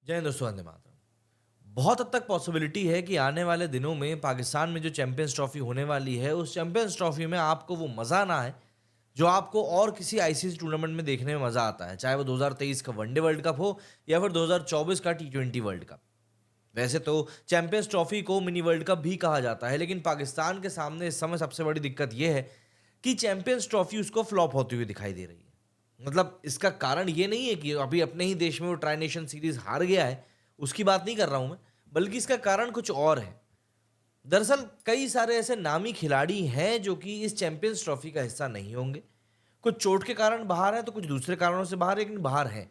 जय हिंद दोस्तों, वंदे मातरम। बहुत हद तक पॉसिबिलिटी है कि आने वाले दिनों में पाकिस्तान में जो चैंपियंस ट्रॉफी होने वाली है, उस चैंपियंस ट्रॉफी में आपको वो मज़ा ना आए, जो आपको और किसी आईसीसी टूर्नामेंट में देखने में मज़ा आता है। चाहे वो 2023 का वनडे वर्ल्ड कप हो या फिर 2024 का टी20 वर्ल्ड कप। वैसे तो चैंपियंस ट्रॉफी को मिनी वर्ल्ड कप भी कहा जाता है, लेकिन पाकिस्तान के सामने इस समय सबसे बड़ी दिक्कत ये है कि चैंपियंस ट्रॉफी उसको फ्लॉप होती हुई दिखाई दे रही है। मतलब इसका कारण ये नहीं है कि अभी अपने ही देश में वो ट्राई नेशन सीरीज हार गया है, उसकी बात नहीं कर रहा हूं मैं, बल्कि इसका कारण कुछ और है। दरअसल कई सारे ऐसे नामी खिलाड़ी हैं जो कि इस चैंपियंस ट्रॉफी का हिस्सा नहीं होंगे। कुछ चोट के कारण बाहर हैं, तो कुछ दूसरे कारणों से बाहर, लेकिन बाहर हैं।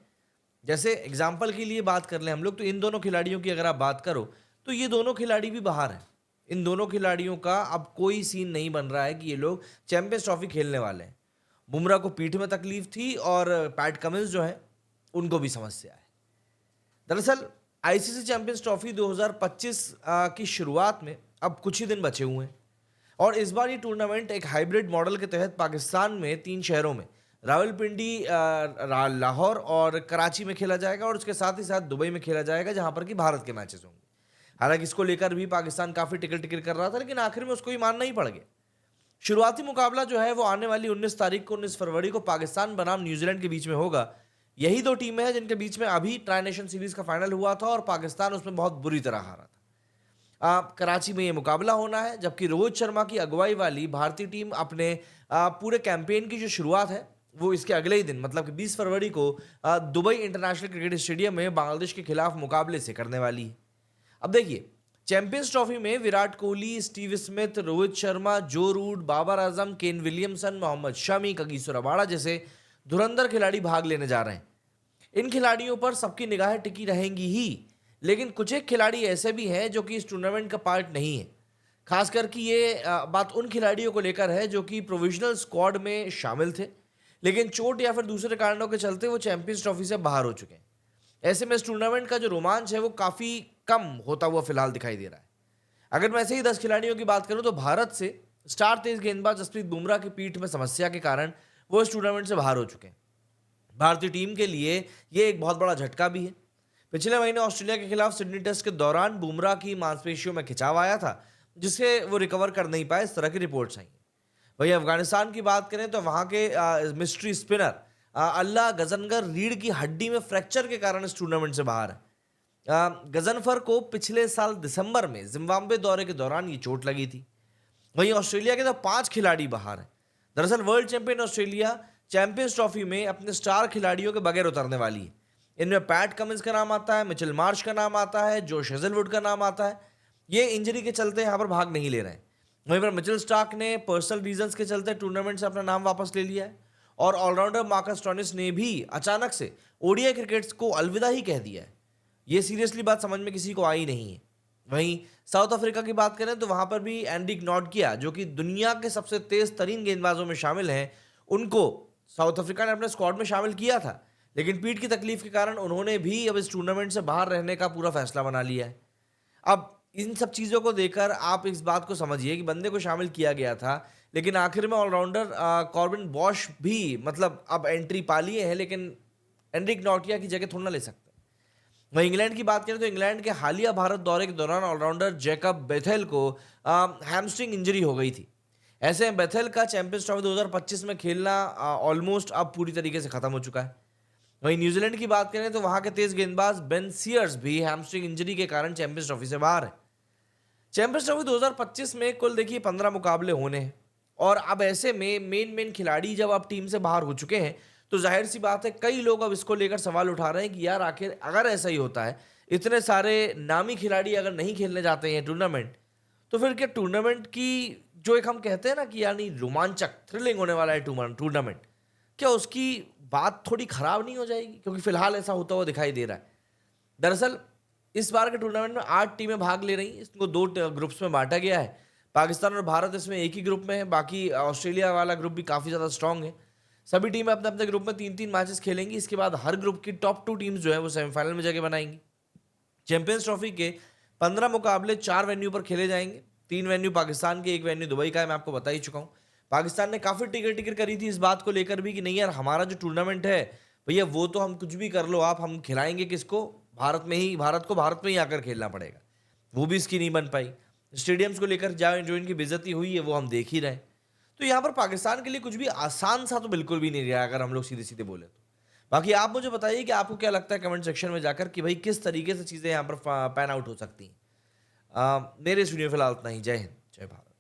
जैसे एग्जाम्पल के लिए बात कर लें हम लोग, तो इन दोनों खिलाड़ियों की अगर आप बात करो, तो ये दोनों खिलाड़ी भी बाहर हैं। इन दोनों खिलाड़ियों का अब कोई सीन नहीं बन रहा है कि ये लोग चैंपियंस ट्रॉफी खेलने वाले हैं। बुमराह को पीठ में तकलीफ थी और पैट कमिंस जो है उनको भी समस्या है। दरअसल आईसीसी चैंपियंस ट्रॉफी 2025 की शुरुआत में अब कुछ ही दिन बचे हुए हैं, और इस बार ये टूर्नामेंट एक हाइब्रिड मॉडल के तहत पाकिस्तान में 3 शहरों में, रावलपिंडी, लाहौर और कराची में खेला जाएगा, और उसके साथ ही साथ दुबई में खेला जाएगा, जहां पर कि भारत के मैचेस होंगे। हालांकि इसको लेकर भी पाकिस्तान काफी टिकट टिकट कर रहा था, लेकिन आखिर में उसको ही मानना ही पड़ गया। शुरुआती मुकाबला जो है वो आने वाली 19 तारीख को, 19 फरवरी को पाकिस्तान बनाम न्यूजीलैंड के बीच में होगा। यही दो टीमें हैं जिनके बीच में अभी ट्राई नेशन सीरीज का फाइनल हुआ था और पाकिस्तान उसमें बहुत बुरी तरह हारा था। कराची में ये मुकाबला होना है, जबकि रोहित शर्मा की अगुवाई वाली भारतीय टीम अपने पूरे कैंपेन की जो शुरुआत है वो इसके अगले ही दिन, मतलब कि 20 फरवरी को दुबई इंटरनेशनल क्रिकेट स्टेडियम में बांग्लादेश के खिलाफ मुकाबले से करने वाली है। अब देखिए, चैंपियंस ट्रॉफी में Virat Kohli, Steve Smith, Rohit Sharma, Joe Root, Babar Azam, Ken Williamson, Mohammed Shami, Kagiso Rabada जैसे धुरंधर खिलाड़ी भाग लेने जा रहे हैं। इन खिलाड़ियों पर सबकी निगाहें टिकी रहेंगी ही, लेकिन कुछ एक खिलाड़ी ऐसे भी हैं जो कि इस टूर्नामेंट का पार्ट नहीं है। खासकर कि ये बात उन खिलाड़ियों को लेकर है जो कि प्रोविजनल स्क्वाड में शामिल थे, लेकिन चोट या फिर दूसरे कारणों के चलते वो चैंपियंस ट्रॉफी से बाहर हो चुके हैं। ऐसे में इस टूर्नामेंट का जो रोमांच है वो काफी कम होता हुआ फिलहाल दिखाई दे रहा है। अगर मैं ऐसे ही 10 खिलाड़ियों की बात करूं, तो भारत से स्टार तेज गेंदबाज जसप्रीत बुमराह की पीठ में समस्या के कारण वो इस टूर्नामेंट से बाहर हो चुके हैं। भारतीय टीम के लिए ये एक बहुत बड़ा झटका भी है। पिछले महीने ऑस्ट्रेलिया के खिलाफ सिडनी टेस्ट के दौरान बुमराह की मांसपेशियों में खिंचाव आया था, जिससे वो रिकवर कर नहीं पाए, इस तरह की रिपोर्ट्स आई हैं। वहीं अफगानिस्तान की बात करें तो वहां के मिस्ट्री स्पिनर अल्लाह गजनगर रीढ़ की हड्डी में फ्रैक्चर के कारण इस टूर्नामेंट से बाहर है। गजनफर को पिछले साल दिसंबर में जिम्बाब्वे दौरे के दौरान ये चोट लगी थी। वहीं ऑस्ट्रेलिया के तो 5 खिलाड़ी बाहर हैं। दरअसल world champion Australia champions trophy में अपने स्टार खिलाड़ियों के बगैर उतरने वाली है। इनमें पैट कमिंस का नाम आता है, मिचेल मार्श का नाम आता है, जोश हेजलवुड का नाम आता है। ये इंजरी के चलते यहाँ पर भाग नहीं ले रहे हैं। वहीं पर मिचेल स्टार्क ने पर्सनल रीजंस के चलते टूर्नामेंट से अपना नाम वापस ले लिया है, और ऑलराउंडर मार्कस स्टोइनिस ने भी अचानक से ओडीआई क्रिकेट को अलविदा ही कह दिया है। ये सीरियसली बात समझ में किसी को आई नहीं है। वहीं साउथ अफ्रीका की बात करें तो वहां पर भी एंड्रिक नॉटगिया, जो कि दुनिया के सबसे तेज तरीन गेंदबाजों में शामिल हैं, उनको साउथ अफ्रीका ने अपने स्क्वाड में शामिल किया था, लेकिन पीठ की तकलीफ के कारण उन्होंने भी अब इस टूर्नामेंट से बाहर रहने का पूरा फैसला बना लिया है। अब इन सब चीज़ों को देखकर आप इस बात को समझिए कि बंदे को शामिल किया गया था, लेकिन आखिर में ऑलराउंडर कॉर्बिन बॉश भी मतलब अब एंट्री पा लिए हैं, लेकिन एंड्रिक नॉटिया की जगह थोड़ा ना ले सकते। वहीं इंग्लैंड की बात करें तो इंग्लैंड के हालिया भारत दौरे के दौरान ऑलराउंडर जैकब बेथेल को हैमस्ट्रिंग इंजरी हो गई थी। ऐसे में बेथेल का चैंपियंस ट्रॉफी 2025 में खेलना ऑलमोस्ट अब पूरी तरीके से खत्म हो चुका है। वहीं न्यूजीलैंड की बात करें तो वहां के तेज गेंदबाज बेन सीयर्स भी हैमस्ट्रिंग इंजरी के कारण चैंपियंस ट्रॉफी से बाहर है। चैंपियंस ट्रॉफी 2025 में कुल देखिए 15 मुकाबले होने हैं, और अब ऐसे में मेन खिलाड़ी जब अब टीम से बाहर हो चुके हैं, तो जाहिर सी बात है कई लोग अब इसको लेकर सवाल उठा रहे हैं कि यार आखिर अगर ऐसा ही होता है, इतने सारे नामी खिलाड़ी अगर नहीं खेलने जाते हैं टूर्नामेंट, तो फिर क्या टूर्नामेंट की जो एक हम कहते हैं ना कि यानी रोमांचक थ्रिलिंग होने वाला है टूर्नामेंट, क्या उसकी बात थोड़ी खराब नहीं हो जाएगी? क्योंकि फिलहाल ऐसा होता हुआ दिखाई दे रहा है। दरअसल इस बार के टूर्नामेंट में 8 टीमें भाग ले रही हैं। इसको 2 ग्रुप्स में बांटा गया है। पाकिस्तान और भारत इसमें एक ही ग्रुप में है, बाकी ऑस्ट्रेलिया वाला ग्रुप भी काफ़ी ज़्यादा स्ट्रांग है। सभी टीमें अपने अपने ग्रुप में 3-3 मैचेस खेलेंगी। इसके बाद हर ग्रुप की टॉप 2 टीम्स जो है वो सेमीफाइनल में जगह बनाएंगी। चैंपियंस ट्रॉफी के 15 मुकाबले 4 वेन्यू पर खेले जाएंगे। 3 वेन्यू पाकिस्तान के, 1 वेन्यू दुबई का है, मैं आपको बता ही चुका हूँ। पाकिस्तान ने काफ़ी टिकट टिकट करी थी इस बात को लेकर भी कि नहीं यार, हमारा जो टूर्नामेंट है भैया वो तो हम कुछ भी कर लो आप, हम खिलाएंगे किसको? भारत में ही आकर खेलना पड़ेगा। वो भी इसकी नहीं बन पाई। स्टेडियम्स को लेकर जो इनकी बेइज्जती हुई है वो हम देख ही रहे हैं। तो यहाँ पर पाकिस्तान के लिए कुछ भी आसान सा तो बिल्कुल भी नहीं रहा, अगर हम लोग सीधे-सीधे बोले तो। बाकी आप मुझे बताइए कि आपको क्या लगता है कमेंट सेक्शन में जाकर कि भाई किस तरीके से चीज़ें यहाँ पर पैन आउट हो सकती हैं। मेरे इस वीडियो में फिलहाल इतना ही। जय हिंद, जय भारत।